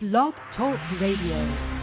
Blog Talk Radio.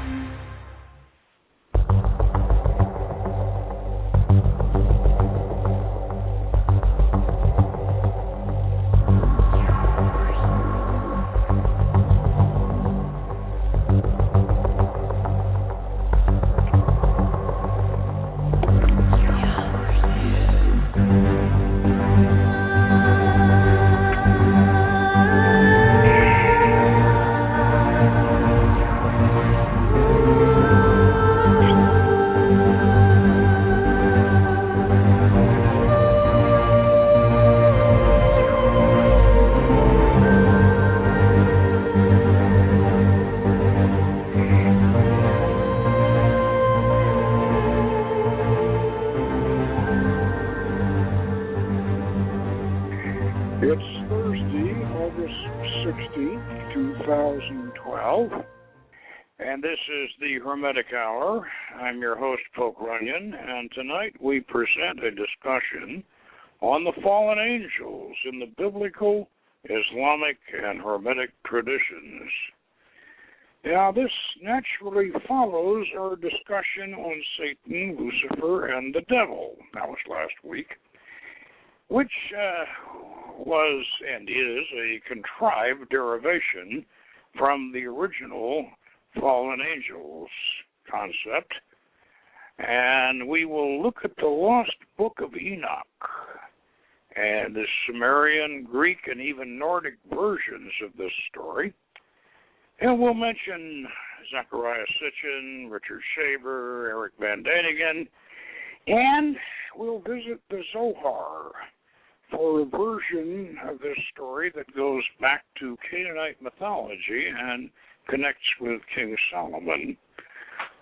Hermetic Hour. I'm your host, Poke Runyon, and tonight we present a discussion on the fallen angels in the biblical, Islamic, and Hermetic traditions. Now, this naturally follows our discussion on Satan, Lucifer, and the devil. That was last week, which was and is a contrived derivation from the original fallen angels concept, and we will look at the lost book of Enoch and the Sumerian, Greek, and even Nordic versions of this story, and we'll mention Zechariah Sitchin, Richard Shaver, Eric Van Daniken, and we'll visit the Zohar for a version of this story that goes back to Canaanite mythology and connects with King Solomon,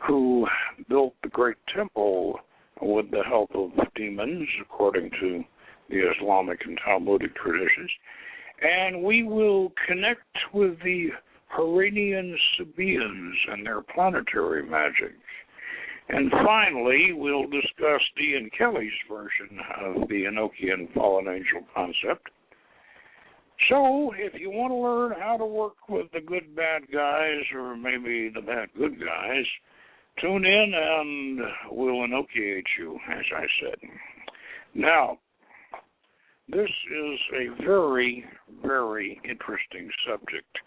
who built the great temple with the help of demons, according to the Islamic and Talmudic traditions. And we will connect with the Iranian Sabaeans and their planetary magic. And finally, we'll discuss Dean Kelly's version of the Enochian fallen angel concept. So, if you want to learn how to work with the good bad guys, or maybe the bad good guys, tune in and we'll enochiate you, as I said. Now, this is a very, very interesting subject,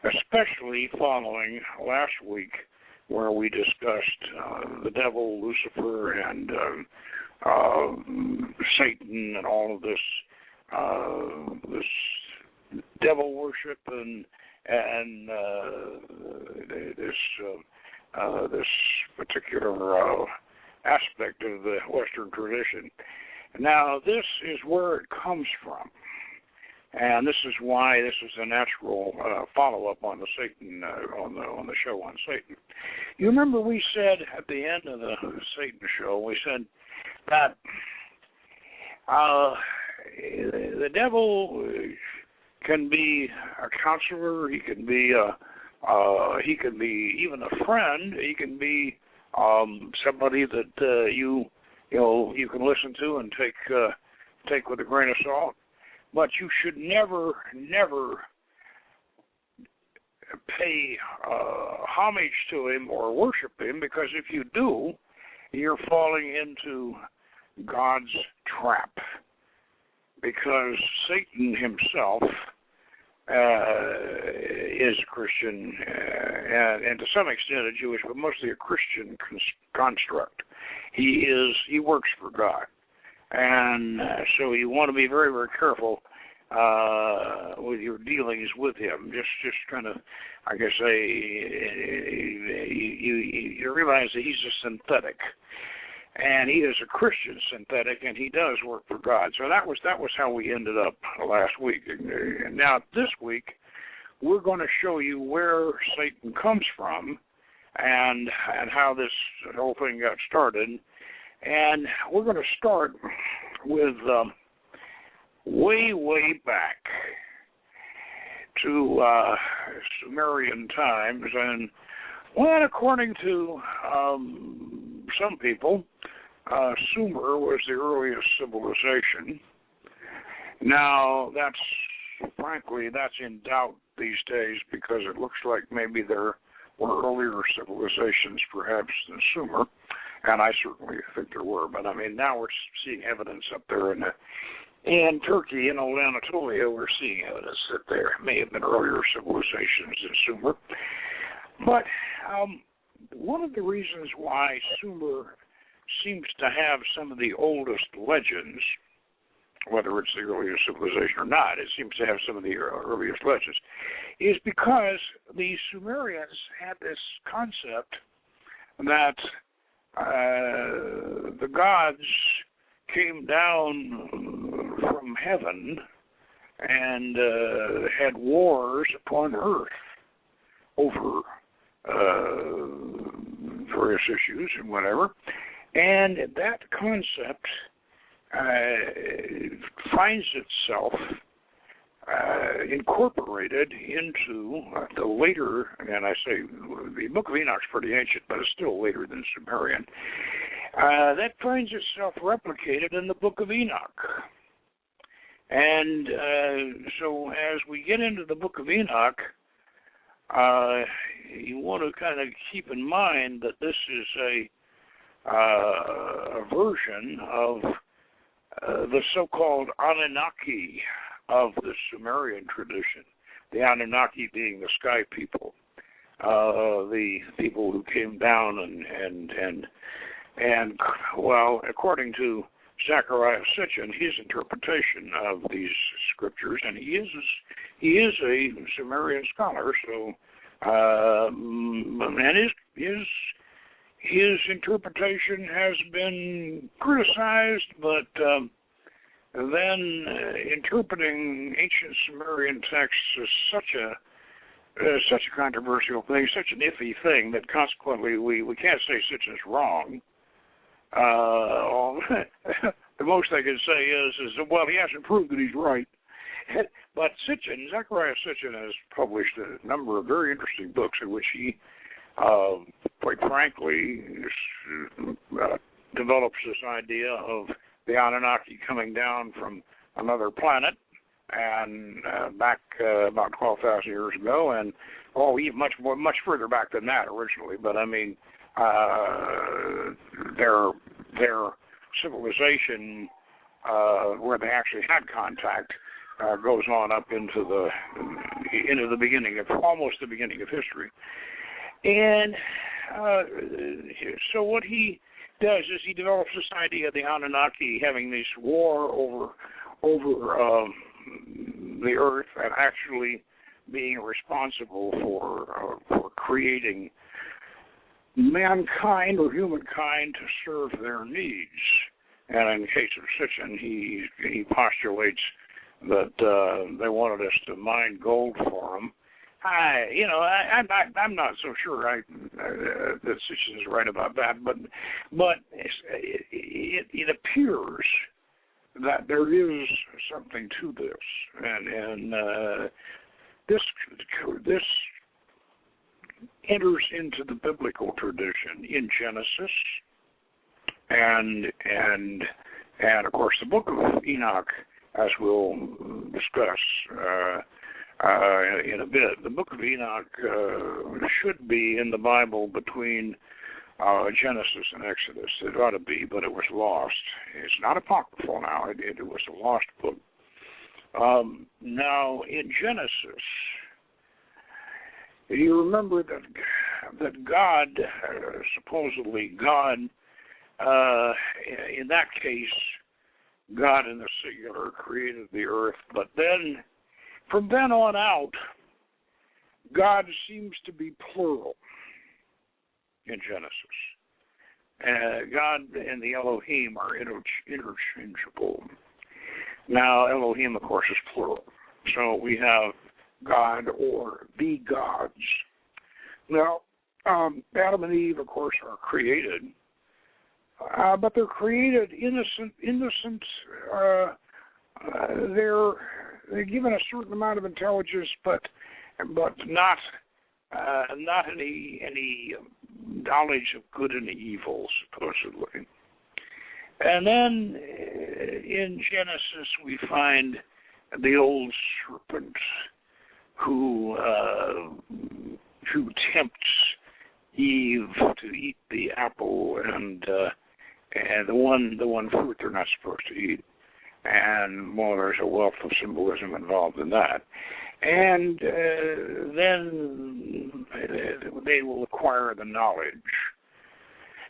especially following last week where we discussed the devil, Lucifer, and Satan, and all of this devil worship and this particular aspect of the Western tradition. Now, this is where it comes from, and this is why this is a natural follow-up on the Satan on the show on Satan. You remember we said at the end of the Satan show, we said that the devil can be a counselor. He can be even a friend. He can be somebody that you can listen to and take with a grain of salt. But you should never pay homage to him or worship him, because if you do, you're falling into God's trap. Because Satan himself is a Christian, and to some extent a Jewish, but mostly a Christian construct. He works for God, and so you want to be very, very careful with your dealings with him. Just kind of, I guess, you realize that he's a synthetic. And he is a Christian synthetic, and he does work for God. So that was how we ended up last week. Now, this week, we're going to show you where Satan comes from and how this whole thing got started. And we're going to start with way back to Sumerian times. And, well, according to some people, Sumer was the earliest civilization. Now, that's frankly, that's in doubt these days because it looks like maybe there were earlier civilizations, perhaps, than Sumer, and I certainly think there were. But, I mean, now we're seeing evidence up there in Turkey, in old Anatolia, we're seeing evidence that there may have been earlier civilizations than Sumer. But one of the reasons why Sumer seems to have some of the oldest legends, whether it's the earliest civilization or not, it seems to have some of the earliest legends, is because the Sumerians had this concept that the gods came down from heaven and had wars upon earth over various issues and whatever. And that concept finds itself incorporated into the later, and I say the Book of Enoch's pretty ancient, but it's still later than Sumerian. That finds itself replicated in the Book of Enoch. And so as we get into the Book of Enoch, you want to kind of keep in mind that this is a version of the so-called Anunnaki of the Sumerian tradition, the Anunnaki being the sky people, the people who came down and well, according to Zechariah Sitchin, his interpretation of these scriptures, and he is a Sumerian scholar, so and his interpretation has been criticized, but then interpreting ancient Sumerian texts is such a controversial thing, such an iffy thing, that consequently we can't say Sitchin's wrong. The most I can say is well, he hasn't proved that he's right. But Zechariah Sitchin has published a number of very interesting books in which he, quite frankly, develops this idea of the Anunnaki coming down from another planet and back about 12,000 years ago, and even much further back than that originally. But I mean, their civilization, where they actually had contact, goes on up into the beginning of almost the beginning of history. And so what he does is he develops this idea of the Anunnaki having this war over the earth and actually being responsible for creating mankind or humankind to serve their needs. And in the case of Sitchin, he postulates that they wanted us to mine gold for them. I'm not so sure that Sitchin is right about that, but it appears that there is something to this, and this enters into the biblical tradition in Genesis, and of course the Book of Enoch, as we'll discuss in a bit. The Book of Enoch should be in the Bible between Genesis and Exodus. It ought to be, but it was lost. It's not apocryphal now. It was a lost book. Now, in Genesis, you remember that God, supposedly God, in that case, God in the singular created the earth, but then, from then on out, God seems to be plural in Genesis. God and the Elohim are interchangeable. Now, Elohim, of course, is plural. So we have God or the gods. Now, Adam and Eve, of course, are created, but they're created innocent. They're given a certain amount of intelligence, but not any knowledge of good and evil, supposedly. And then in Genesis we find the old serpent who tempts Eve to eat the apple and the one fruit they're not supposed to eat. And well, there's a wealth of symbolism involved in that. And then they will acquire the knowledge.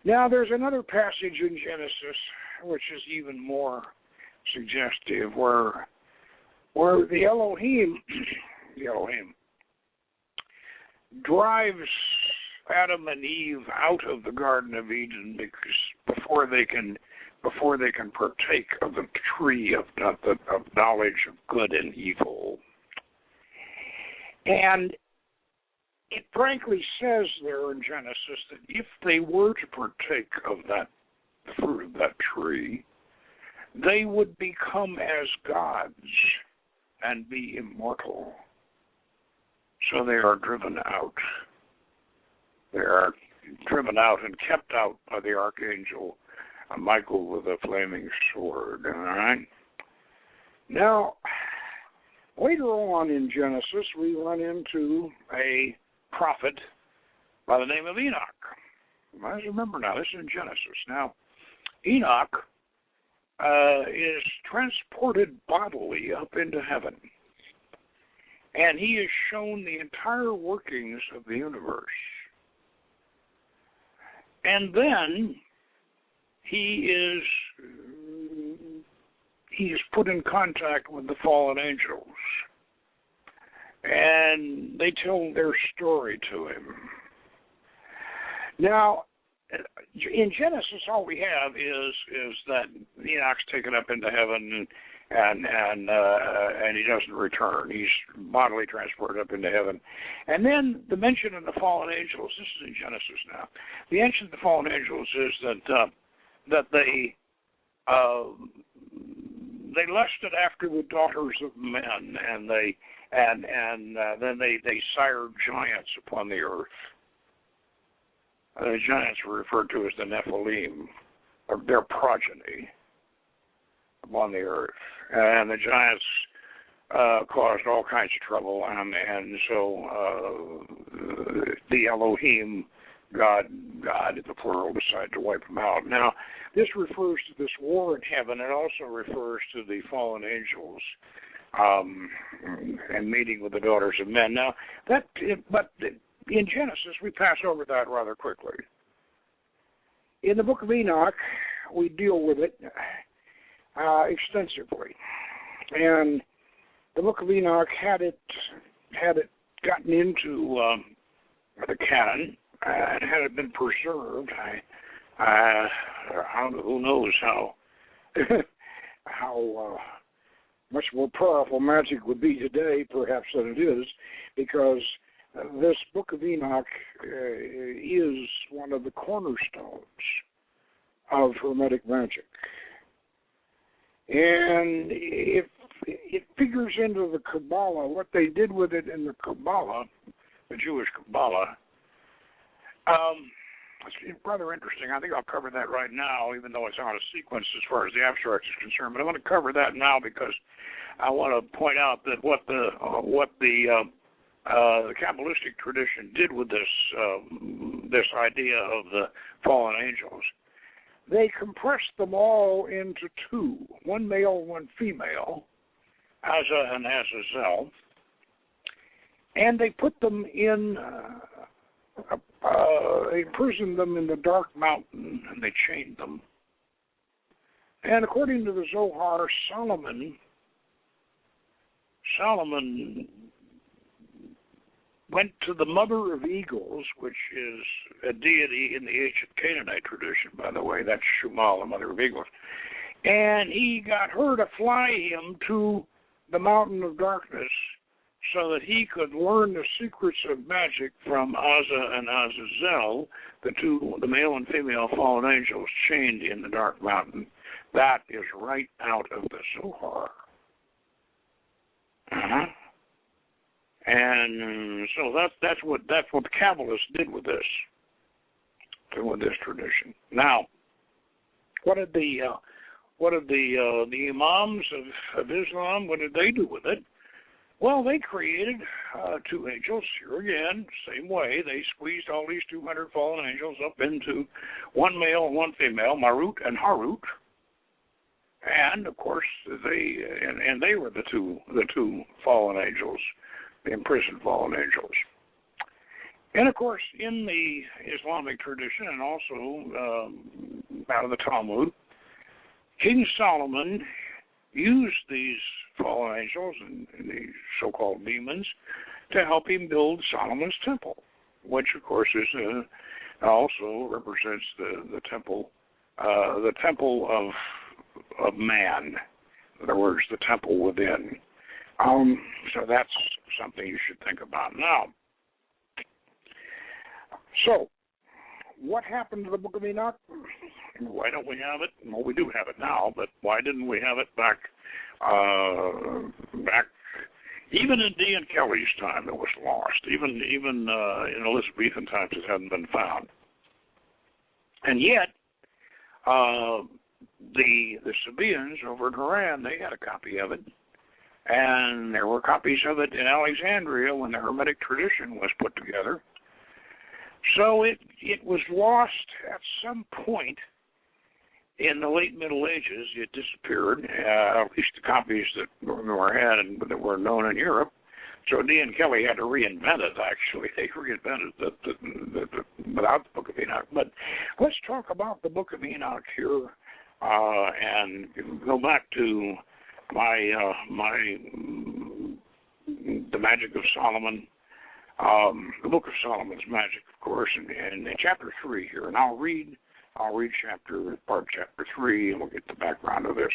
Now, there's another passage in Genesis which is even more suggestive, where the Elohim drives Adam and Eve out of the Garden of Eden because before they can partake of the tree of knowledge of good and evil. And it frankly says there in Genesis that if they were to partake of the fruit of that tree, they would become as gods and be immortal. So they are driven out. They are driven out and kept out by the archangel Michael with a flaming sword. All right. Now, later on in Genesis, we run into a prophet by the name of Enoch. I remember now, this is in Genesis. Now, Enoch is transported bodily up into heaven, and he is shown the entire workings of the universe. And then he is put in contact with the fallen angels, and they tell their story to him. Now, in Genesis, all we have is that Enoch's taken up into heaven, and he doesn't return. He's bodily transported up into heaven. And then the mention of the fallen angels, this is in Genesis now. The mention of the fallen angels is that they lusted after the daughters of men, and then they sired giants upon the earth. The giants were referred to as the Nephilim, or their progeny, upon the earth. And the giants caused all kinds of trouble, and so the Elohim, God, the plural, decided to wipe them out. Now, this refers to this war in heaven. It also refers to the fallen angels and meeting with the daughters of men. Now, but in Genesis, we pass over that rather quickly. In the book of Enoch, we deal with it extensively, and the book of Enoch had it gotten into the canon, and had it been preserved, who knows how much more powerful magic would be today, perhaps, than it is, because this book of Enoch is one of the cornerstones of hermetic magic. And it figures into the Kabbalah, what they did with it in the Kabbalah, the Jewish Kabbalah. It's rather interesting. I think I'll cover that right now, even though it's out of sequence as far as the abstract is concerned. But I want to cover that now because I want to point out that what the Kabbalistic tradition did with this idea of the fallen angels. They compressed them all into two, one male, one female, Azza and Azazel, and they put them in, they imprisoned them in the dark mountain, and they chained them. And according to the Zohar, Solomon went to the mother of eagles, which is a deity in the ancient Canaanite tradition, by the way. That's Shumal, the mother of eagles. And he got her to fly him to the mountain of darkness so that he could learn the secrets of magic from Azza and Azazel, the male and female fallen angels chained in the dark mountain. That is right out of the Zohar. And so that's what the Kabbalists did with this tradition. Now, what did the what did the imams of Islam, what did they do with it? Well, they created two angels. Here again, same way. They squeezed all these 200 fallen angels up into one male and one female, Marut and Harut. And of course, they were the two fallen angels, the imprisoned fallen angels. And of course, in the Islamic tradition, and also out of the Talmud, King Solomon used these fallen angels and these so-called demons to help him build Solomon's temple, which of course is also represents the temple of man. In other words, the temple within. So that's something you should think about now. So, what happened to the Book of Enoch? Why don't we have it? Well, we do have it now, but why didn't we have it back even in D. and Kelly's time? It was lost. Even in Elizabethan times, it hadn't been found. And yet, the Sabaeans over in Haran, they had a copy of it, and there were copies of it in Alexandria when the Hermetic tradition was put together. So it was lost at some point in the late Middle Ages. It disappeared, at least the copies that were had and that were known in Europe. So D. and Kelly had to reinvent it, actually. They reinvented without the Book of Enoch. But let's talk about the Book of Enoch here and go back to the Magic of Solomon. The Book of Solomon's Magic, of course, and chapter 3 here, and I'll read part of chapter 3, and we'll get the background of this.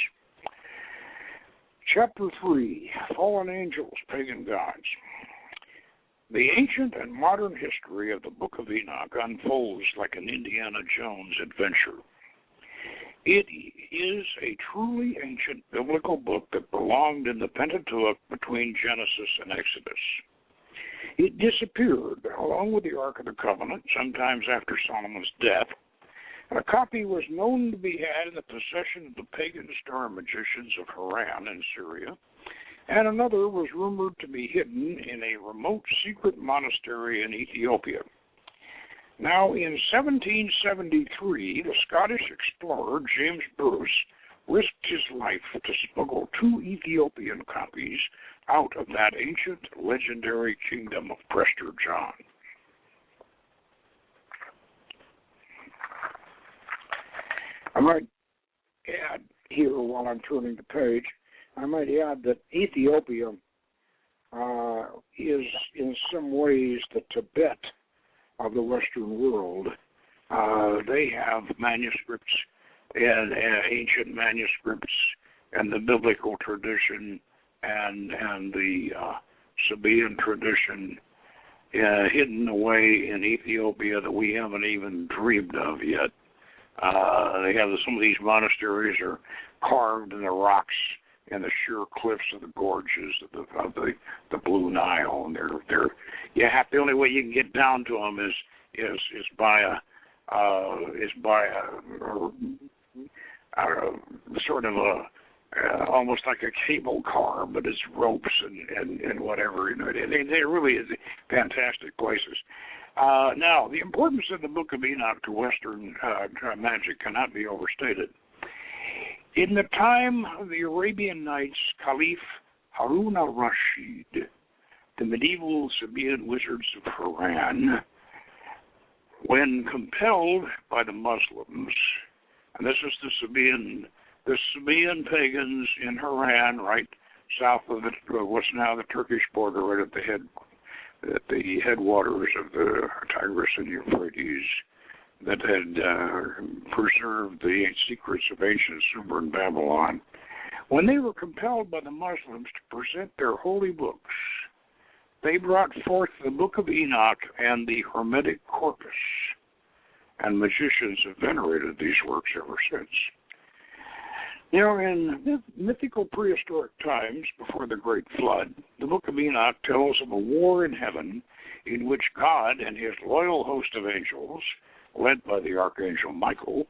Chapter 3, Fallen Angels, Pagan Gods. The ancient and modern history of the Book of Enoch unfolds like an Indiana Jones adventure. It is a truly ancient biblical book that belonged in the Pentateuch between Genesis and Exodus. It disappeared along with the Ark of the Covenant sometimes after Solomon's death, and a copy was known to be had in the possession of the pagan star magicians of Haran in Syria, and another was rumored to be hidden in a remote secret monastery in Ethiopia. Now, in 1773, the Scottish explorer James Bruce risked his life to smuggle 2 Ethiopian copies out of that ancient, legendary kingdom of Prester John. I might add here, while I'm turning the page, I might add that Ethiopia is in some ways the Tibet of the Western world. They have manuscripts and ancient manuscripts and the biblical tradition and the Sabaean tradition hidden away in Ethiopia that we haven't even dreamed of yet. They have some of these monasteries are carved in the rocks and the sheer cliffs of the gorges of the Blue Nile, and they're the only way you can get down to them is by a sort of a almost like a cable car, but it's ropes and whatever. You know, they really is fantastic places. Now, the importance of the Book of Enoch to Western magic cannot be overstated. In the time of the Arabian Nights, Caliph Harun al-Rashid, the medieval Sabaean wizards of Haran, when compelled by the Muslims, and this is the Sabaean pagans in Haran, right south of what's now the Turkish border, right at the headwaters of the Tigris and Euphrates, that had preserved the secrets of ancient Sumer and Babylon. When they were compelled by the Muslims to present their holy books, they brought forth the Book of Enoch and the Hermetic Corpus, and magicians have venerated these works ever since. Now, in mythical prehistoric times, before the Great Flood, the Book of Enoch tells of a war in heaven in which God and his loyal host of angels, led by the Archangel Michael,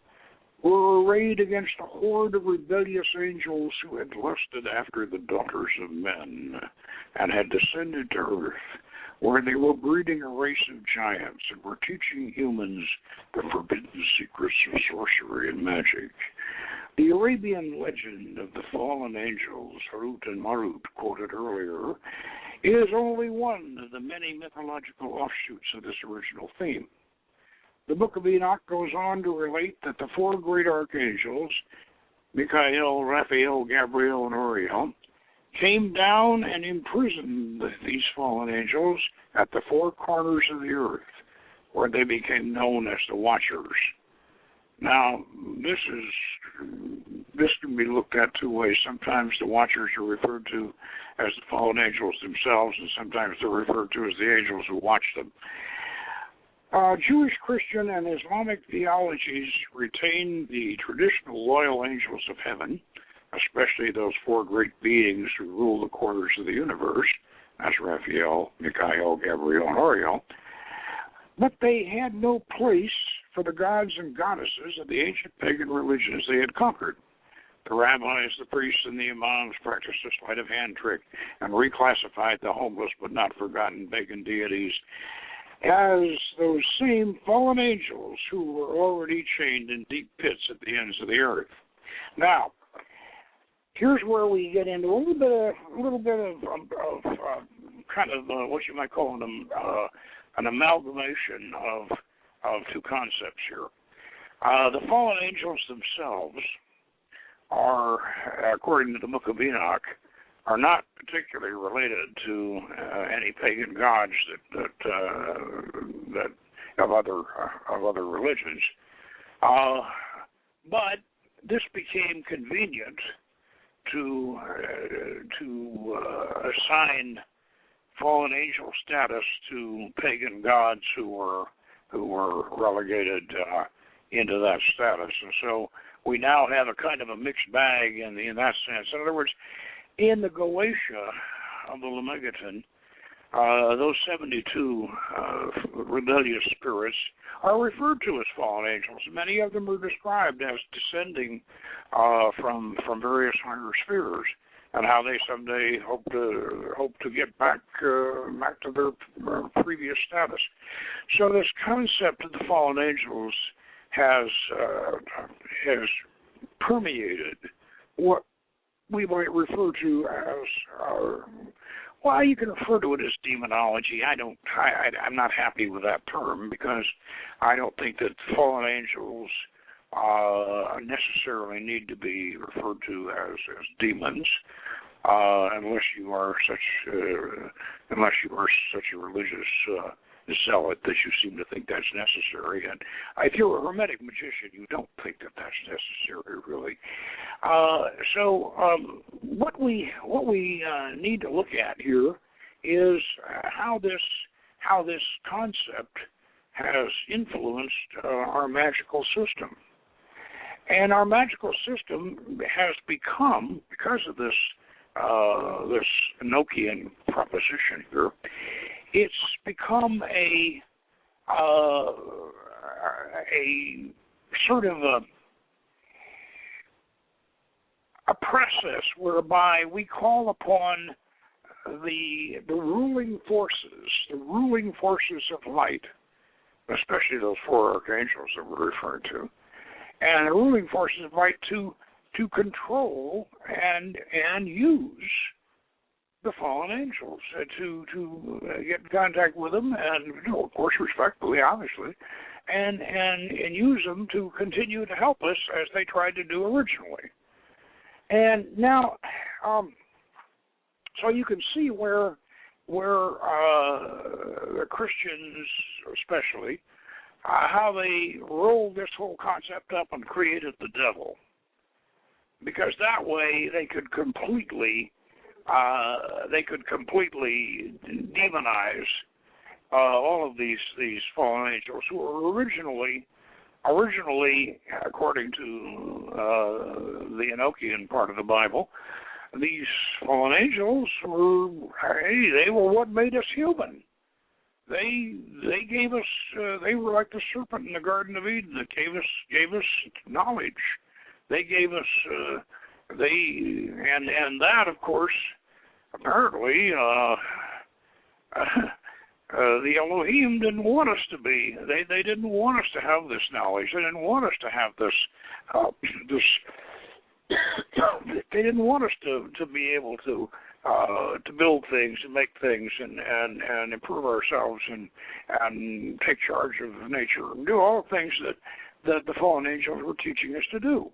were arrayed against a horde of rebellious angels who had lusted after the daughters of men and had descended to earth, where they were breeding a race of giants and were teaching humans the forbidden secrets of sorcery and magic. The Arabian legend of the fallen angels, Harut and Marut, quoted earlier, is only one of the many mythological offshoots of this original theme. The Book of Enoch goes on to relate that the four great archangels, Michael, Raphael, Gabriel, and Uriel, came down and imprisoned these fallen angels at the four corners of the earth, where they became known as the Watchers. Now, this can be looked at two ways. Sometimes the Watchers are referred to as the fallen angels themselves, and sometimes they're referred to as the angels who watch them. Jewish, Christian, and Islamic theologies retain the traditional loyal angels of heaven, especially those four great beings who rule the corners of the universe, as Raphael, Michael, Gabriel, and Uriel. But they had no place for the gods and goddesses of the ancient pagan religions they had conquered. The rabbis, the priests, and the imams practiced a sleight of hand trick and reclassified the homeless but not forgotten pagan deities as those same fallen angels who were already chained in deep pits at the ends of the earth. Now, here's where we get into a little bit of kind of what you might call an amalgamation of two concepts here. The fallen angels themselves are, according to the Book of Enoch, are not particularly related to any pagan gods that of other religions. But this became convenient to assign fallen angel status to pagan gods who were relegated into that status, and so we now have a kind of a mixed bag in that sense. In other words, in the Goetia of the Lemegeton, those 72 rebellious spirits are referred to as fallen angels. Many of them are described as descending from various higher spheres, and how they someday hope to get back to their previous status. So this concept of the fallen angels has permeated what we might refer to as well, you can refer to it as demonology. I'm not happy with that term, because I don't think that fallen angels necessarily need to be referred to as demons, unless you are such a religious zealot that you seem to think that's necessary. And if you're a Hermetic magician, you don't think that that's necessary, really. So what we need to look at here is how this concept has influenced our magical system. And our magical system has become, because of this Enochian proposition here, it's become a sort of a process whereby we call upon the ruling forces of light, especially those four archangels that we're referring to, and the ruling forces of light to control and use the fallen angels, to get in contact with them, and of course respectfully, obviously, and use them to continue to help us as they tried to do originally. And now, so you can see where the Christians, especially, how they rolled this whole concept up and created the devil, because that way they could completely demonize all of these fallen angels who were originally, according to the Enochian part of the Bible, these fallen angels were what made us human. they gave us they were like the serpent in the Garden of Eden that gave us knowledge. They gave us and that, of course, apparently the Elohim didn't want us to be. They didn't want us to have this knowledge. They didn't want us to have this they didn't want us to be able to build things and make things and improve ourselves and take charge of nature and do all the things that the fallen angels were teaching us to do.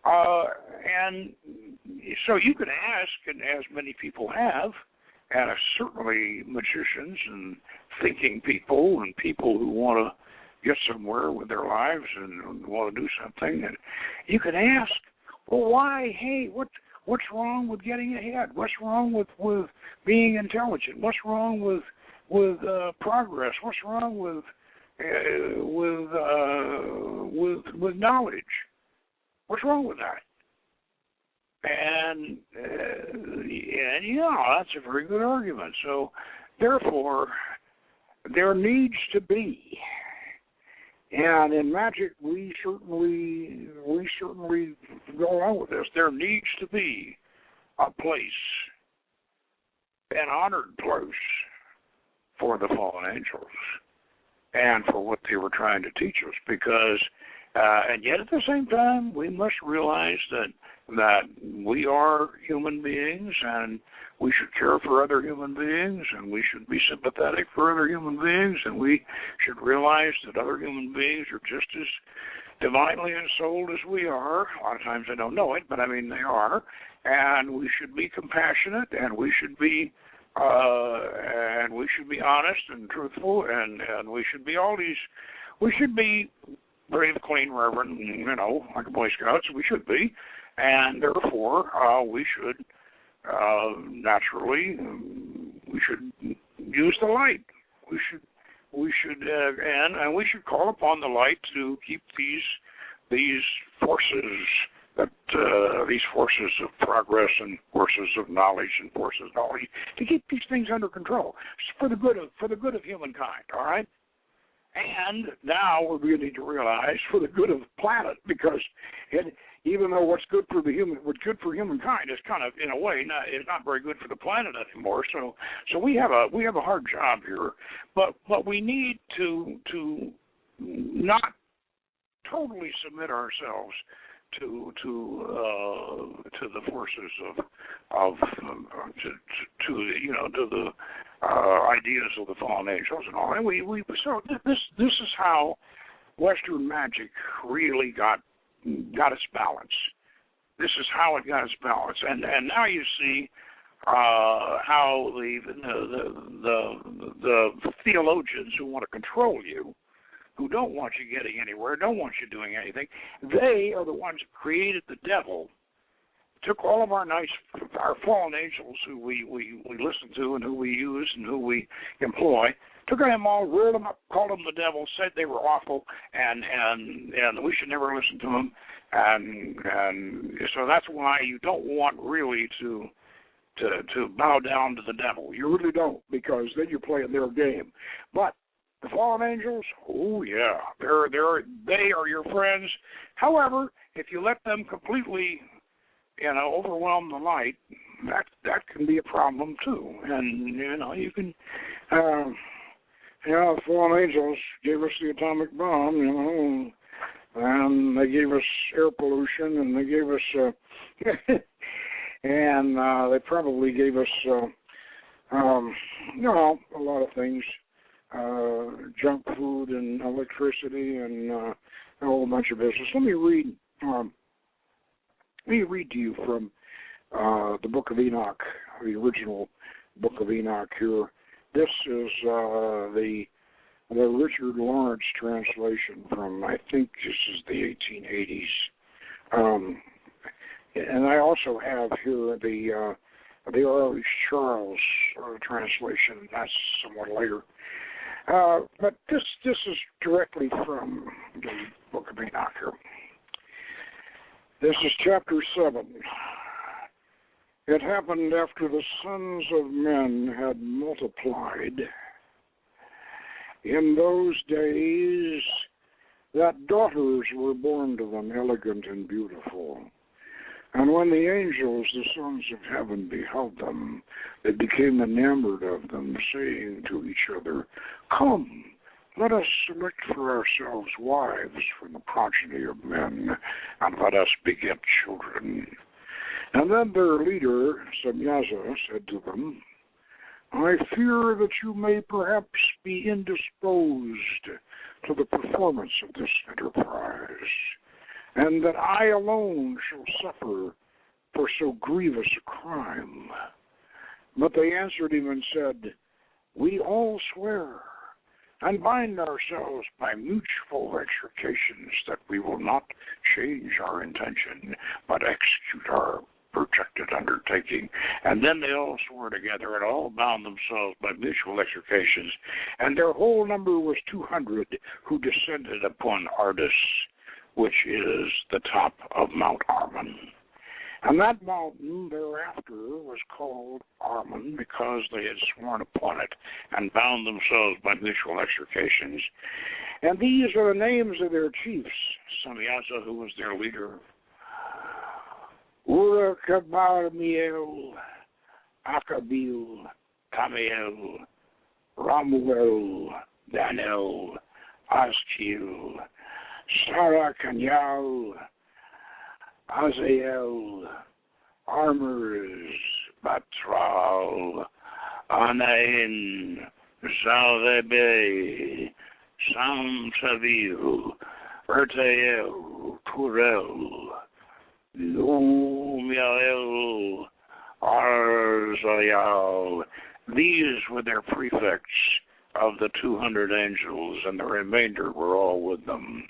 And so you can ask, and as many people have, and certainly magicians and thinking people and people who want to get somewhere with their lives and want to do something, and you can ask, well, why? Hey, what's wrong with getting ahead? What's wrong with being intelligent? What's wrong with progress? What's wrong with knowledge? What's wrong with that? And yeah, that's a very good argument. So, therefore, there needs to be, and in magic, we certainly go along with this. There needs to be a place, an honored place, for the fallen angels and for what they were trying to teach us. Because, and yet at the same time, we must realize that we are human beings, and we should care for other human beings, and we should be sympathetic for other human beings, and we should realize that other human beings are just as divinely ensouled as we are. A lot of times they don't know it, but I mean they are. And we should be compassionate, and we should be honest and truthful, and we should be all these. We should be brave, clean, reverent, like a Boy Scouts. We should be. And therefore, we should naturally use the light. We should call upon the light to keep these forces these forces of progress and forces of knowledge and forces of knowledge, to keep these things under control for the good of humankind. All right. And now we're beginning to realize for the good of the planet, because even though what's good for humankind is kind of, in a way, is not very good for the planet anymore. So we have a hard job here, but we need to not totally submit ourselves to the forces of the ideas of the fallen angels and all. And so this is how Western magic really got its balance. This is how it got its balance, and now you see how the theologians who want to control you, who don't want you getting anywhere, don't want you doing anything, they are the ones who created the devil, took all of our fallen angels who we listen to and who we use and who we employ, took them all, rolled them up, called them the devil, said they were awful, and we should never listen to them, and so that's why you don't want really to bow down to the devil. You really don't, because then you're playing their game. But the fallen angels, oh yeah, they are your friends. However, if you let them completely, overwhelm the light, that can be a problem too. And you can, the fallen angels gave us the atomic bomb, and they gave us air pollution, and they gave us, and they probably gave us, a lot of things. Junk food and electricity and a whole bunch of business. Let me read to you from the Book of Enoch, the original Book of Enoch here. This is the Richard Lawrence translation from, I think this is the 1880s. And I also have here the R.H. Charles translation. That's somewhat later. But this is directly from the Book of Enoch here. This is chapter 7. It happened after the sons of men had multiplied in those days that daughters were born to them, elegant and beautiful. And when the angels, the sons of heaven, beheld them, they became enamored of them, saying to each other, "Come, let us select for ourselves wives from the progeny of men, and let us beget children." And then their leader, Samyaza, said to them, "I fear that you may perhaps be indisposed to the performance of this enterprise, and that I alone shall suffer for so grievous a crime." But they answered him and said, "We all swear and bind ourselves by mutual exhortations that we will not change our intention, but execute our projected undertaking." And then they all swore together and all bound themselves by mutual exhortations, and their whole number was 200 who descended upon Ardis, which is the top of Mount Armon. And that mountain thereafter was called Armon because they had sworn upon it and bound themselves by mutual exhortations. And these are the names of their chiefs: Samyaza, who was their leader, Urakabarmiel, Akabil, Tamiel, Ramuel, Danel, Azkiel, Sarakanyal, Azael, Armors, Batral, Anain, Zalvebe, Samsavil, Ertael, Turel, Lumiel, Arzayal. These were their prefects of the 200 angels, and the remainder were all with them.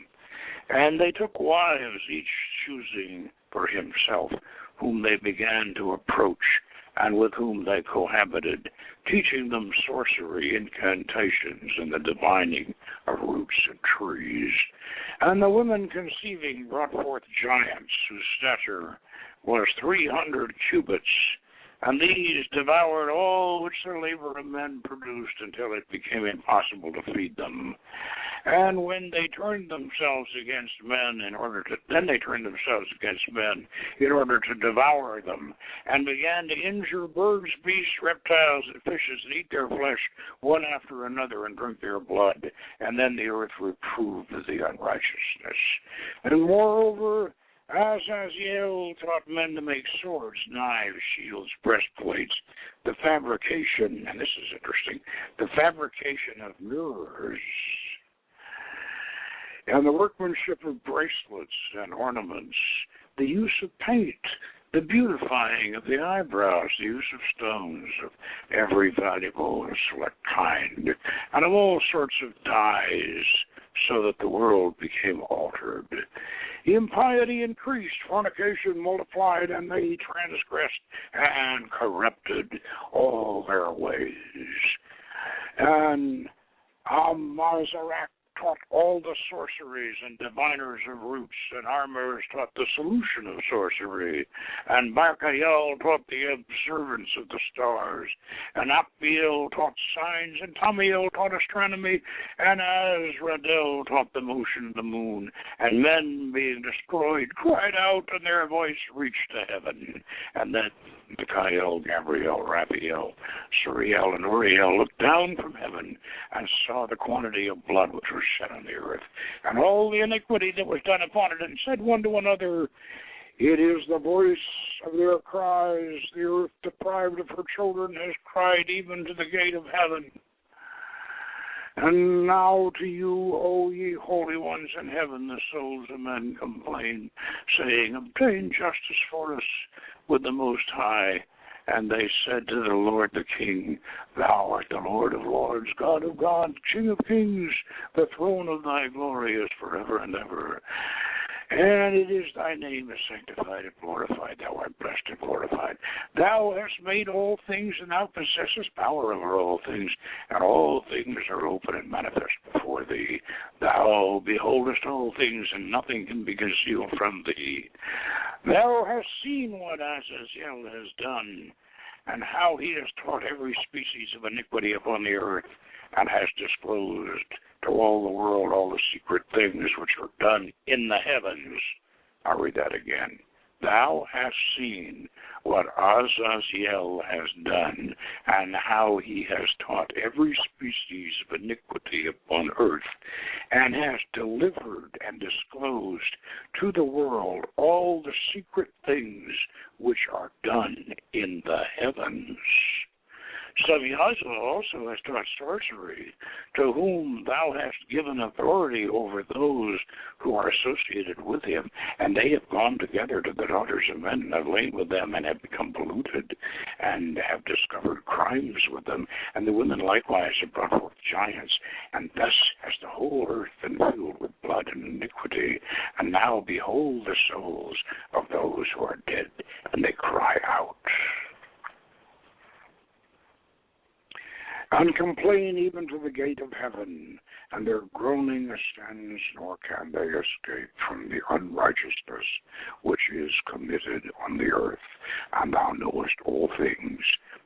And they took wives, each choosing for himself, whom they began to approach, and with whom they cohabited, teaching them sorcery, incantations, and the divining of roots and trees. And the women conceiving brought forth giants, whose stature was 300 cubits, and these devoured all which the labor of men produced until it became impossible to feed them. And when they turned themselves against men then they turned themselves against men in order to devour them, and began to injure birds, beasts, reptiles, and fishes, and eat their flesh one after another, and drink their blood. And then the earth reproved of the unrighteousness. And moreover, Azazel taught men to make swords, knives, shields, breastplates, the fabrication, and this is interesting, the fabrication of mirrors, and the workmanship of bracelets and ornaments, the use of paint, the beautifying of the eyebrows, the use of stones of every valuable and select kind, and of all sorts of dyes, so that the world became altered. Impiety increased, fornication multiplied, and they transgressed and corrupted all their ways. And Amazarak taught all the sorceries, and diviners of roots, and armors taught the solution of sorcery, and Barkael taught the observance of the stars, and Apbiel taught signs, and Tamiel taught astronomy, and Azradel taught the motion of the moon. And men, being destroyed, cried out, and their voice reached to heaven. And then Michael, Gabriel, Raphael, Suriel, and Uriel looked down from heaven and saw the quantity of blood which was shed on the earth, and all the iniquity that was done upon it, and said one to another, "It is the voice of their cries. The earth, deprived of her children, has cried even to the gate of heaven. And now to you, O ye holy ones in heaven, the souls of men complain, saying, Obtain justice for us with the Most High. And they said to the Lord the King, Thou art the Lord of lords, God of gods, King of kings. The throne of thy glory is forever and ever. And it is thy name is sanctified and glorified. Thou art blessed and glorified. Thou hast made all things, and thou possessest power over all things. And all things are open and manifest before thee. Thou beholdest all things, and nothing can be concealed from thee. Thou hast seen what Azazel has done, and how he has taught every species of iniquity upon the earth. and has disclosed to all the world all the secret things which are done in the heavens. I'll read that again. Thou hast seen what Azazel has done, and how he has taught every species of iniquity upon earth, and has delivered and disclosed to the world all the secret things which are done in the heavens. Saviazel also has taught sorcery, to whom thou hast given authority over those who are associated with him, and they have gone together to the daughters of men, and have lain with them, and have become polluted, and have discovered crimes with them, and the women likewise have brought forth giants, and thus has the whole earth been filled with blood and iniquity. And now behold the souls of those who are dead, and they cry out, and complain even to the gate of heaven, and their groaning ascends, nor can they escape from the unrighteousness which is committed on the earth. And thou knowest all things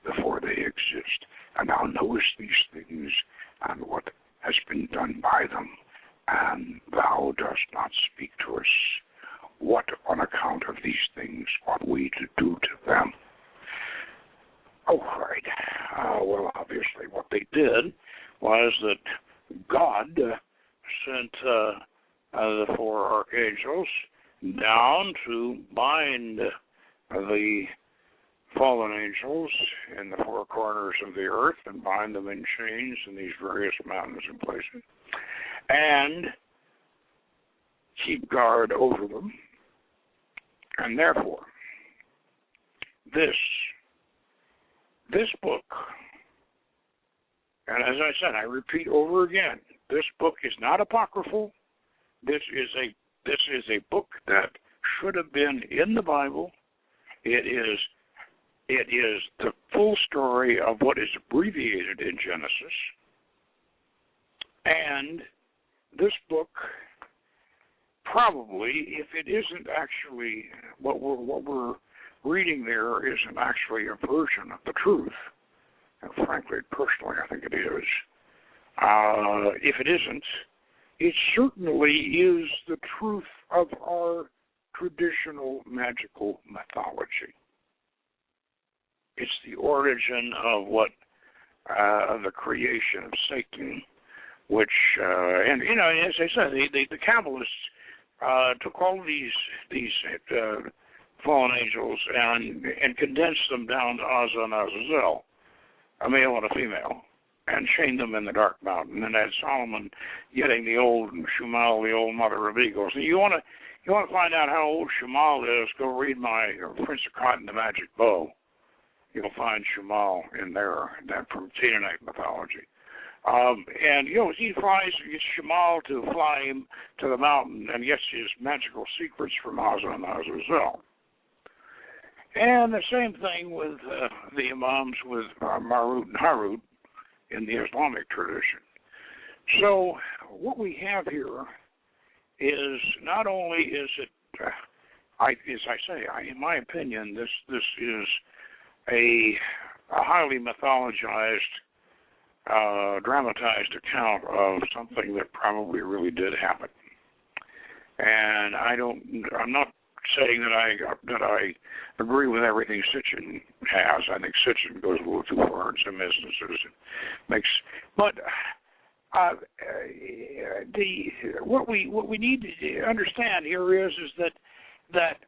before they exist, and thou knowest these things, and what has been done by them, and thou dost not speak to us. What on account of these things ought we to do to them? Oh, right. Well, obviously what they did was that God sent the four archangels down to bind the fallen angels in the four corners of the earth and bind them in chains in these various mountains and places, and keep guard over them. And therefore, this book, and as I said, I repeat over again, this book is not apocryphal. This is a book that should have been in the Bible. It is the full story of what is abbreviated in Genesis. And this book probably, if it isn't actually what we're reading there isn't actually a version of the truth. And frankly, personally, I think it is. If it isn't, it certainly is the truth of our traditional magical mythology. It's the origin of of the creation of Satan, which, and as I said, the Kabbalists took all of these fallen angels and condensed them down to Azza and Azazel, a male and a female, and chained them in the dark mountain. And had Solomon getting the old Shumal, the old mother of eagles. And you want to find out how old Shumal is? Go read my Prince of Cotton, the Magic Bow. You'll find Shumal in there, that from Canaanite mythology. And he flies, gets Shumal to fly him to the mountain and gets his magical secrets from Azza and Azazel. And the same thing with the Imams with Marut and Harut in the Islamic tradition. So what we have here is not only is it, in my opinion, this is a highly mythologized, dramatized account of something that probably really did happen. And I'm not saying that I agree with everything Sitchin has. I think Sitchin goes a little too far in some instances. What we need to understand here is that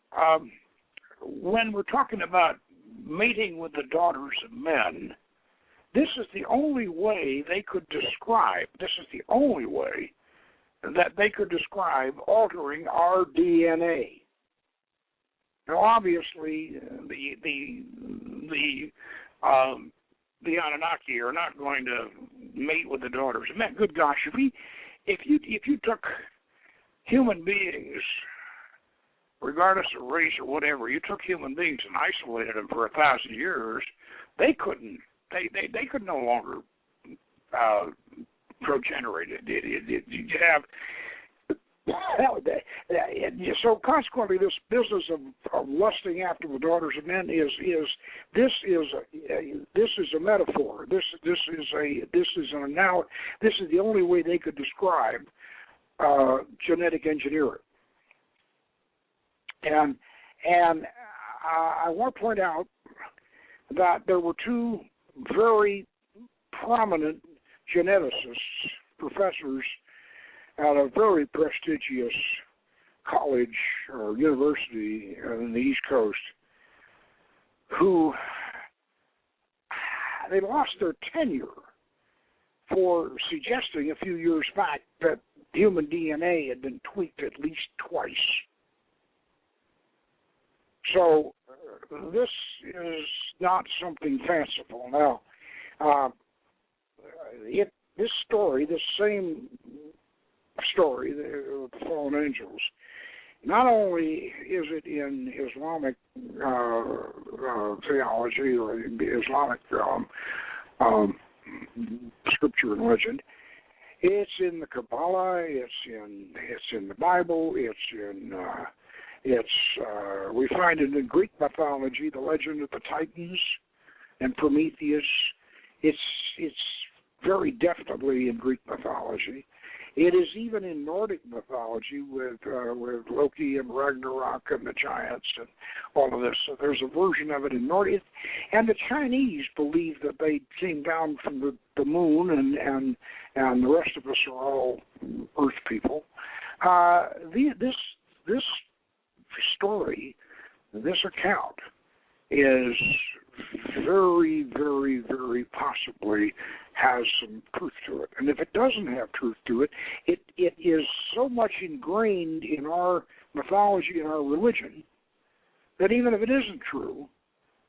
when we're talking about mating with the daughters of men, this is the only way they could describe. This is the only way that they could describe altering our DNA. Now, obviously, the Anunnaki are not going to mate with the daughters of men. Good gosh, if you took human beings, regardless of race or whatever, you took human beings and isolated them for 1,000 years, they could no longer progenerate. You have So consequently, this business of lusting after the daughters of men is a metaphor. This is the only way they could describe genetic engineering. And I want to point out that there were two very prominent geneticists, professors at a very prestigious college or university in the East Coast, who they lost their tenure for suggesting a few years back that human DNA had been tweaked at least twice. So this is not something fanciful. Now, this same story, the fallen angels, not only is it in Islamic theology or Islamic scripture and legend, it's in the Kabbalah, it's in the Bible, we find it in Greek mythology, the legend of the Titans and Prometheus. It's very definitely in Greek mythology. It is even in Nordic mythology with Loki and Ragnarok and the giants and all of this. So there's a version of it in Nordic. And the Chinese believe that they came down from the moon and the rest of us are all Earth people. This story, this account, is very, very, very possibly has some truth to it. And if it doesn't have truth to it, it is so much ingrained in our mythology and our religion that even if it isn't true,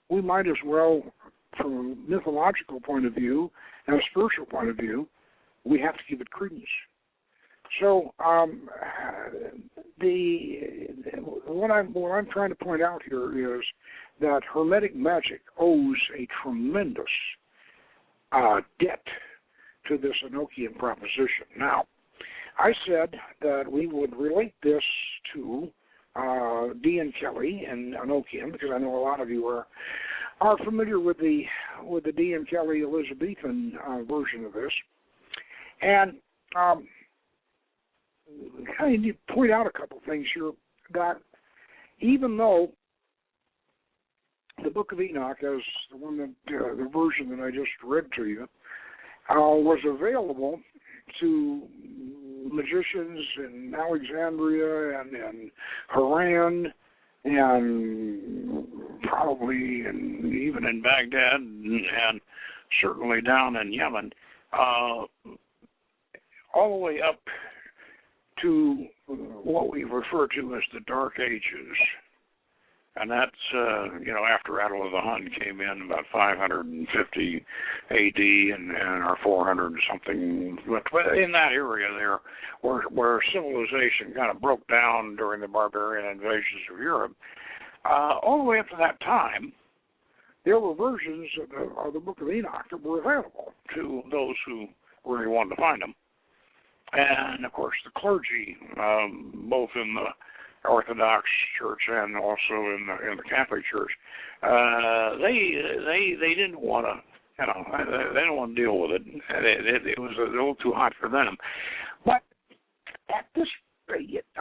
we might as well, from a mythological point of view and a spiritual point of view, we have to give it credence. So what I'm trying to point out here is that Hermetic magic owes a tremendous debt to this Enochian proposition. Now, I said that we would relate this to D. and Kelly and Enochian, because I know a lot of you are familiar with the D. and Kelly Elizabethan version of this, and I need to point out a couple things here. That even though the Book of Enoch, as the one that the version that I just read to you, was available to magicians in Alexandria and Haran and probably even in Baghdad and certainly down in Yemen, all the way up to what we refer to as the Dark Ages. And that's, after Attila the Hun came in about 550 A.D. and our 400 something, but in that area there, where civilization kind of broke down during the barbarian invasions of Europe, all the way up to that time, there were versions of the Book of Enoch that were available to those who really wanted to find them. And of course, the clergy, both in the Orthodox Church and also in the Catholic Church, they didn't want to, they didn't want to deal with it. It was a little too hot for them. But at this,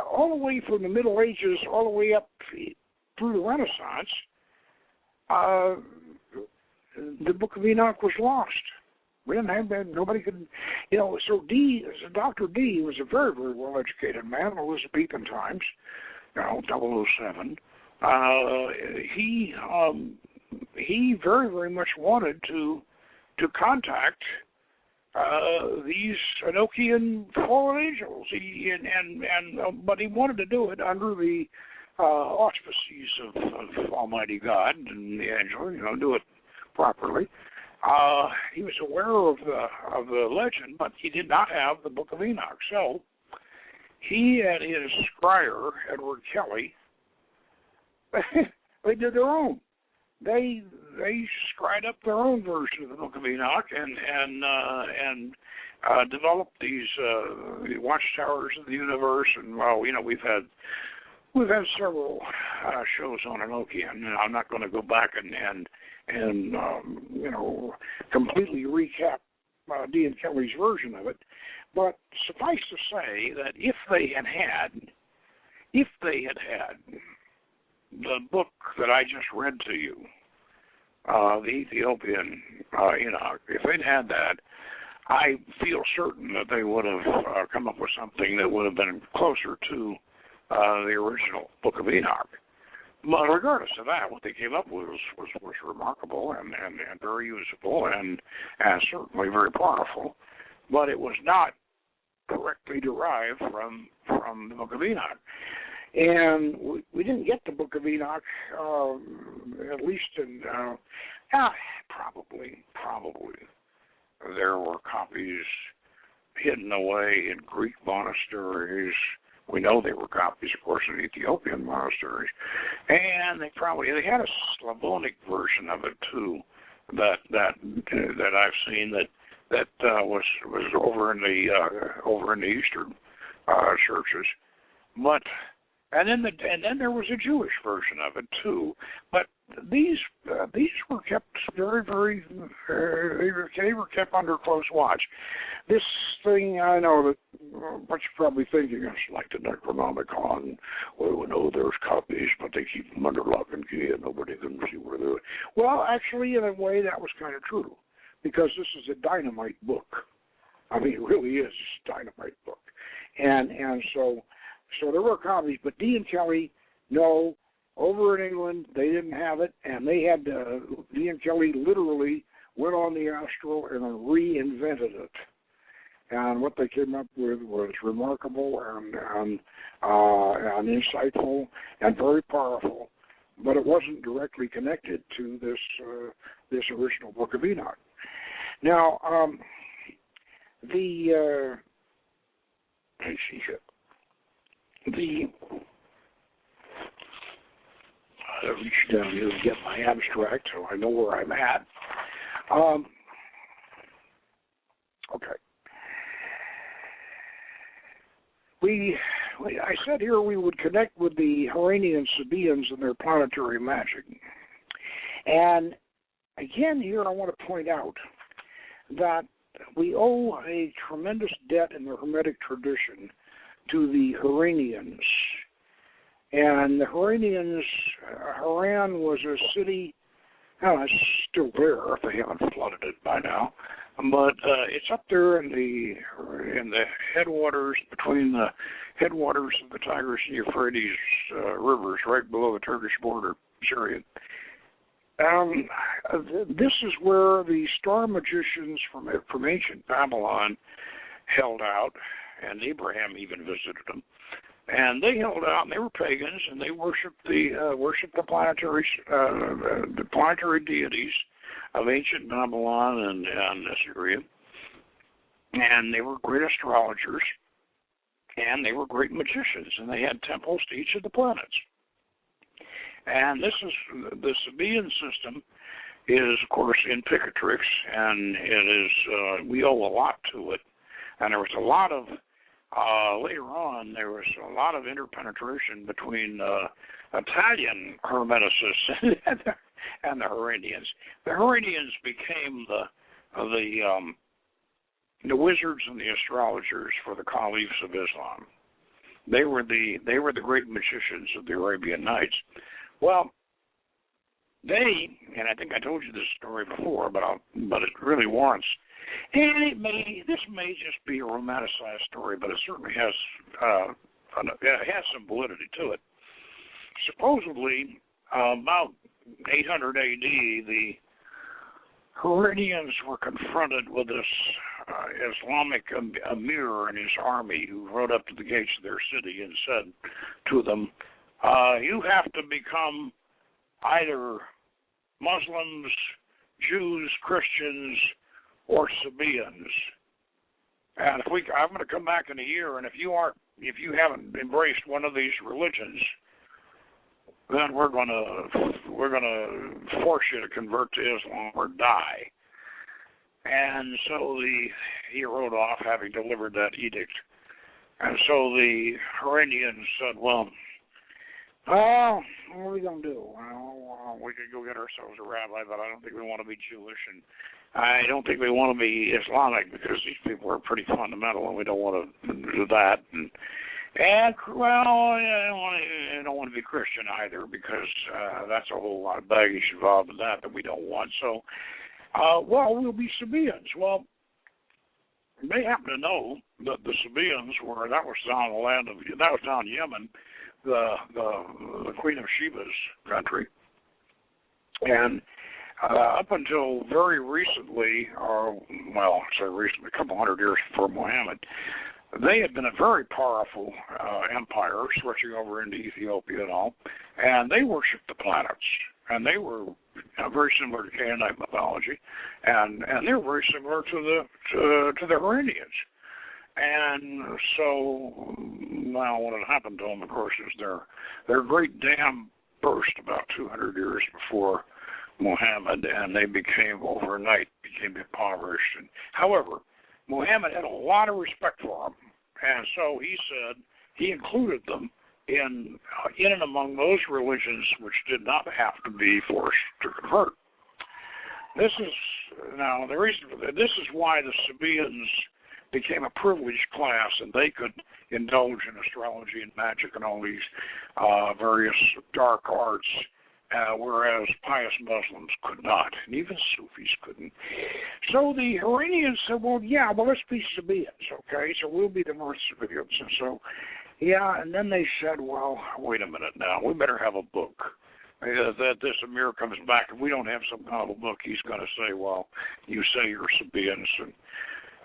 all the way from the Middle Ages, all the way up through the Renaissance, the Book of Enoch was lost. We didn't have that. Nobody could, so Dr. D was a very, very well-educated man in Elizabethan times, 007. He very, very much wanted to contact these Enochian fallen angels. But he wanted to do it under the auspices of Almighty God and the angel, do it properly. He was aware of the legend, but he did not have the Book of Enoch. So he and his scryer, Edward Kelly, they did their own. They scried up their own version of the Book of Enoch, and developed these watchtowers of the universe, and well, we've had several shows on Enochian, and I'm not going to go back and completely recap D. and Kelly's version of it, but suffice to say that if they had had the book that I just read to you, the Ethiopian Enoch, if they'd had that, I feel certain that they would have come up with something that would have been closer to the original Book of Enoch. But regardless of that, what they came up with was remarkable and very usable and certainly very powerful. But it was not correctly derived from the Book of Enoch. And we didn't get the Book of Enoch, at least in probably there were copies hidden away in Greek monasteries. We know there were copies, of course, in Ethiopian monasteries, and they had a Slavonic version of it too, that I've seen that was over in the Eastern churches, but and then there was a Jewish version of it too, but these were kept very, very they were kept under close watch. This thing, I know that what you're probably thinking is like the Necronomicon. Well, we know there's copies, but they keep them under lock and key, and nobody can see where they're. Well, actually, in a way, that was kind of true, because this is a dynamite book. I mean, it really is a dynamite book, and so there were copies, but D. and Kelly, no. Over in England, they didn't have it, and they had D. and Kelly literally went on the astral and reinvented it. And what they came up with was remarkable and insightful and very powerful, but it wasn't directly connected to this original Book of Enoch. Now, let's see here. I reach down here and get my abstract so I know where I'm at. Okay. I said here we would connect with the Huranian Sabaeans and their planetary magic. And again here I want to point out that we owe a tremendous debt in the Hermetic tradition to the Huranians. And the Huranians, Haran was a city, it's still there if they haven't flooded it by now, but it's up there in the headwaters, between the headwaters of the Tigris and Euphrates rivers, right below the Turkish border, Syria. This is where the star magicians from ancient Babylon held out, and Abraham even visited them. And they held out, and they were pagans, and they worshipped the planetary deities of ancient Babylon and Assyria. And they were great astrologers, and they were great magicians, and they had temples to each of the planets. And this is the Sabaean system is, of course, in Picatrix, and it is we owe a lot to it. And there was a lot of later on, there was a lot of interpenetration between Italian Hermeticists and the Huranians. The Huranians became the wizards and the astrologers for the caliphs of Islam. They were the great magicians of the Arabian Nights. Well, and I think I told you this story before, but it really warrants. And this may just be a romanticized story, but it certainly has some validity to it. Supposedly, about 800 A.D., the Huranians were confronted with this Islamic emir and his army, who rode up to the gates of their city and said to them, "You have to become either Muslims, Jews, Christians, or Sabaeans. And I'm going to come back in a year, and if you haven't embraced one of these religions, then we're going to force you to convert to Islam or die." And so he rode off having delivered that edict. And so the Iranians said, well, what are we going to do? Well, we could go get ourselves a rabbi, but I don't think we want to be Jewish, and I don't think we want to be Islamic because these people are pretty fundamental, and we don't want to do that. And well, I don't want to be Christian either because that's a whole lot of baggage involved in that we don't want. So, well, we'll be Sabaeans. Well, they happen to know that the Sabaeans that was down the land of, that was down Yemen, the Queen of Sheba's country. And up until very recently, recently, a couple hundred years before Muhammad, they had been a very powerful empire, switching over into Ethiopia and all, and they worshipped the planets, and they were very similar to Canaanite mythology, and they were very similar to the Iranians. And so, well, what had happened to them, of course, is their great dam burst about 200 years before Muhammad, and they overnight became impoverished. And, however, Muhammad had a lot of respect for them, and so he said he included them in and among those religions which did not have to be forced to convert. This is now the reason for that. This is why the Sabaeans became a privileged class, and they could indulge in astrology and magic and all these various dark arts, whereas pious Muslims could not, and even Sufis couldn't. So the Iranians said, well, let's be Sabaeans, okay? So we'll be the North Sabaeans. And so, and then they said, well, wait a minute now, we better have a book. That this Amir comes back, and we don't have some kind of a book, he's going to say, well, you say you're Sabaeans,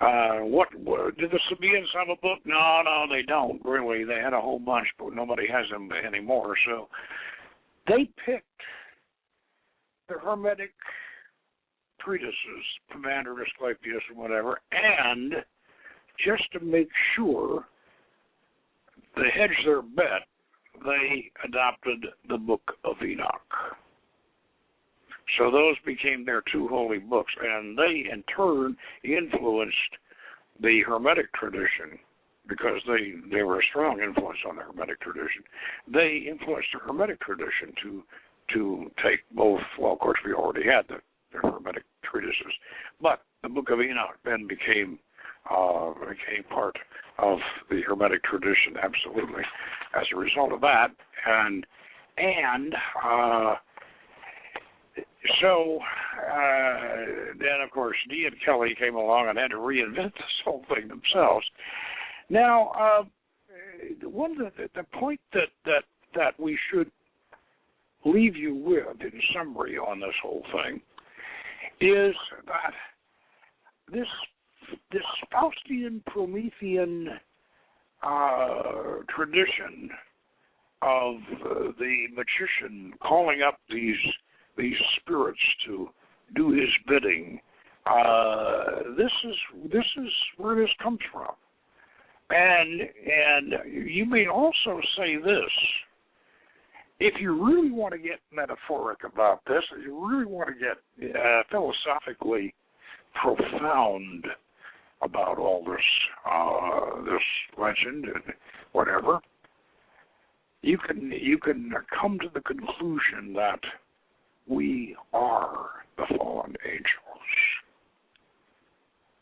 and what did the Sabaeans have a book? No, they don't, really. They had a whole bunch, but nobody has them anymore. So they picked the Hermetic treatises, Commander Asclepius or whatever, and just to make sure they hedged their bet, they adopted the Book of Enoch. So those became their two holy books, and they, in turn, influenced the Hermetic tradition because they were a strong influence on the Hermetic tradition. They influenced the Hermetic tradition to take both. Well, of course, we already had the Hermetic treatises, but the Book of Enoch then became part of the Hermetic tradition, absolutely, as a result of that, and so then, of course, Dee and Kelly came along and had to reinvent this whole thing themselves. Now, one of the point that we should leave you with in summary on this whole thing is that this Faustian Promethean tradition of the magician calling up these spirits to do his bidding. This is where this comes from, and you may also say this: if you really want to get metaphoric about this, if you really want to get philosophically profound about all this legend and whatever, you can come to the conclusion that we are the fallen angels.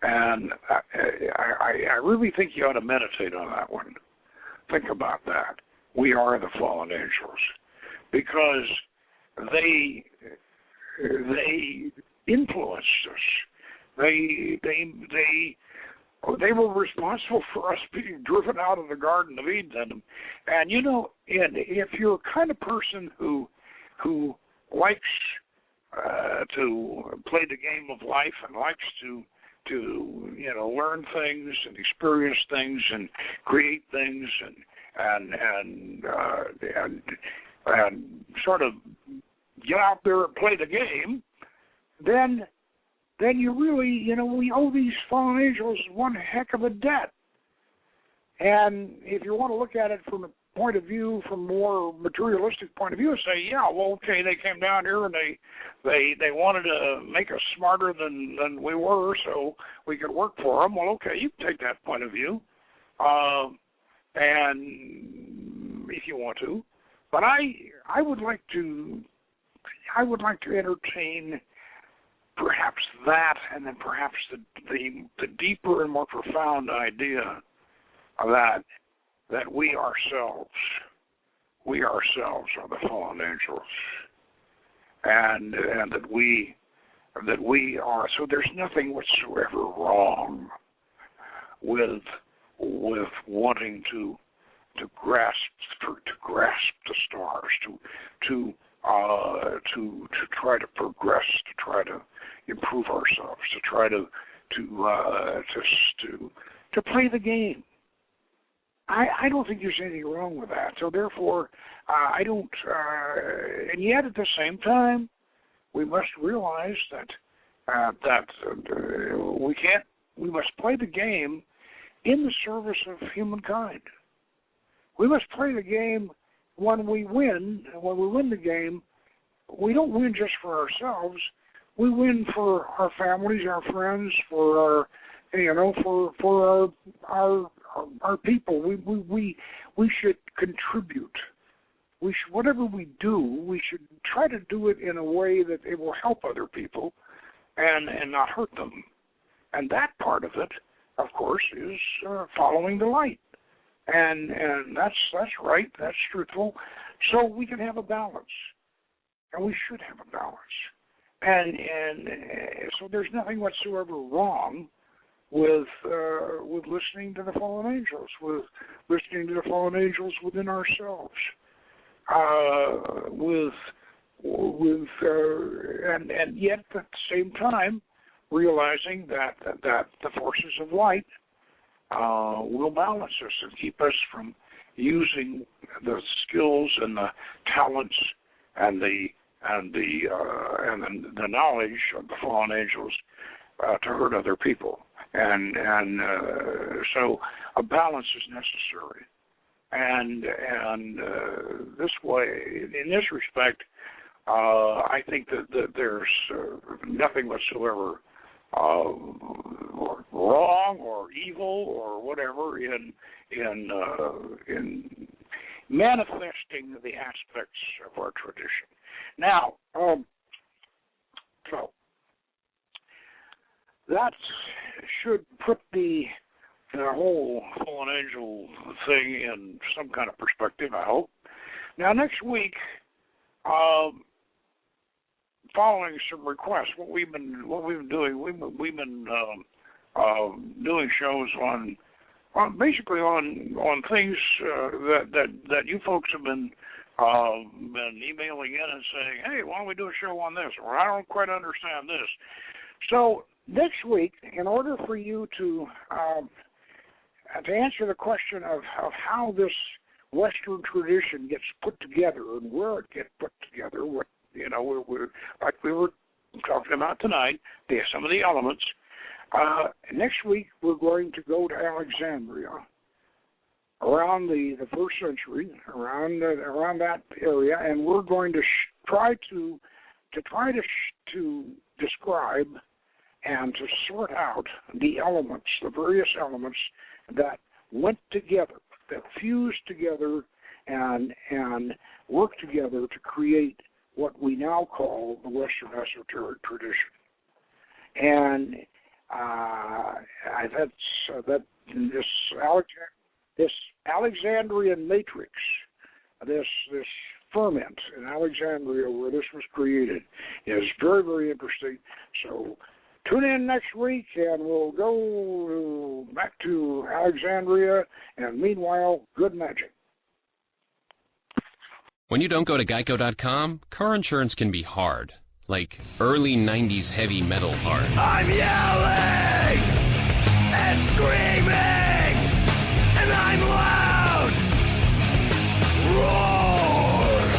And I really think you ought to meditate on that one. Think about that. We are the fallen angels because they influenced us. They were responsible for us being driven out of the Garden of Eden. And if you're a kind of person who likes to play the game of life and likes to learn things and experience things and create things and sort of get out there and play the game, then you really, we owe these fallen angels one heck of a debt. And if you want to look at it from a point of view, from more materialistic point of view, say, yeah, well, okay, they came down here and they wanted to make us smarter than we were, so we could work for them. Well, okay, you can take that point of view, and if you want to, but I would like to entertain perhaps that, and then perhaps the deeper and more profound idea of that we ourselves are the fallen angels, and that we are. So there's nothing whatsoever wrong with wanting to grasp the stars, to try to progress, to try to improve ourselves, to try to play the game. I don't think there's anything wrong with that. So therefore, I don't. And yet, at the same time, we must realize that we can't. We must play the game in the service of humankind. We must play the game when we win. When we win the game, we don't win just for ourselves. We win for our families, our friends, for our, for our people. We should contribute. Whatever we do, we should try to do it in a way that it will help other people and not hurt them. And that part of it, of course, is following the light. And that's right, that's truthful. So we can have a balance, and we should have a balance. And so there's nothing whatsoever wrong with listening to the fallen angels, with listening to the fallen angels within ourselves, and yet at the same time realizing that the forces of light will balance us and keep us from using the skills and the talents and the knowledge of the fallen angels to hurt other people. And so a balance is necessary. And this way, in this respect, I think that there's nothing whatsoever wrong or evil or whatever in manifesting the aspects of our tradition. Now, so that should put the whole fallen angel thing in some kind of perspective, I hope. Now, next week, following some requests, what we've been doing, we've been doing shows on things that you folks have been emailing in and saying, hey, why don't we do a show on this? Or I don't quite understand this. So next week, in order for you to answer the question of how this Western tradition gets put together and where it gets put together, what we're like we were talking about tonight, some of the elements. Next week we're going to go to Alexandria, around the first century, around that area, and we're going to try to describe and to sort out the elements, the various elements that went together, that fused together and worked together to create what we now call the Western esoteric tradition. And this Alexandrian matrix, this ferment in Alexandria where this was created, is very, very interesting. So tune in next week, and we'll go back to Alexandria, and meanwhile, good magic. When you don't go to Geico.com, car insurance can be hard. Like early 90s heavy metal hard. I'm yelling and screaming, and I'm loud. Roar!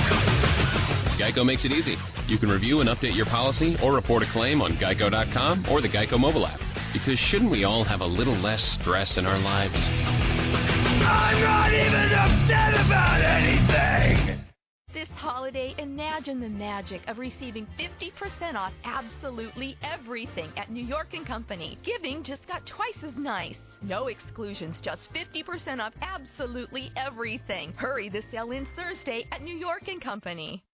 Geico makes it easy. You can review and update your policy or report a claim on Geico.com or the Geico mobile app. Because shouldn't we all have a little less stress in our lives? I'm not even upset about anything! This holiday, imagine the magic of receiving 50% off absolutely everything at New York & Company. Giving just got twice as nice. No exclusions, just 50% off absolutely everything. Hurry, the sale ends Thursday at New York & Company.